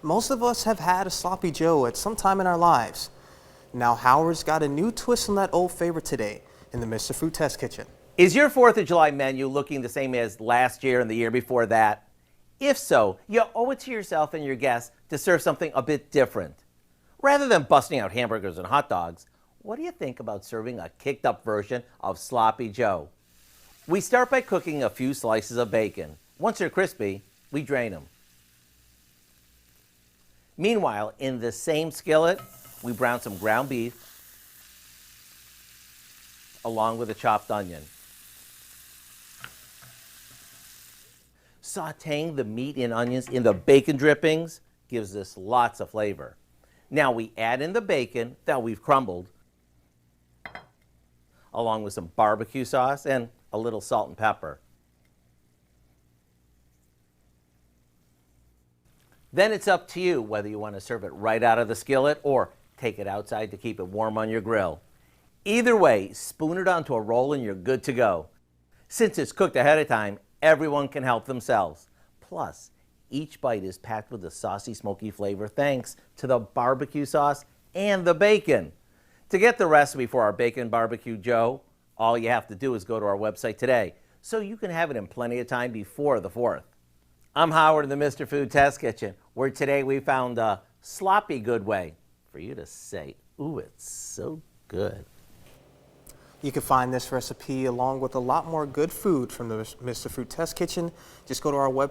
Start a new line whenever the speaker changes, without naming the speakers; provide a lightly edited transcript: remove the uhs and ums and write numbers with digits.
most of us have had a sloppy Joe at some time in our lives. Now Howard's got a new twist on that old favorite today in the Mr. Food Test Kitchen.
Is your 4th of July menu looking the same as last year and the year before that? If so, you owe it to yourself and your guests to serve something a bit different. Rather than busting out hamburgers and hot dogs, what do you think about serving a kicked up version of Sloppy Joe? We start by cooking a few slices of bacon. Once they're crispy, we drain them. Meanwhile, in the same skillet, we brown some ground beef along with a chopped onion. Sautéing the meat and onions in the bacon drippings gives this lots of flavor. Now we add in the bacon that we've crumbled, along with some barbecue sauce and a little salt and pepper. Then it's up to you whether you want to serve it right out of the skillet or take it outside to keep it warm on your grill. Either way, spoon it onto a roll and you're good to go. Since it's cooked ahead of time, everyone can help themselves. Plus, each bite is packed with a saucy, smoky flavor thanks to the barbecue sauce and the bacon. To get the recipe for our BaconBarbecue Joe, all you have to do is go to our website today, so you can have it in plenty of time before the 4th. I'm Howard in the Mr. Food Test Kitchen, where today we found a sloppy good way for you to say, ooh, it's so good.
You can find this recipe along with a lot more good food from the Mr. Food Test Kitchen. Just go to our website.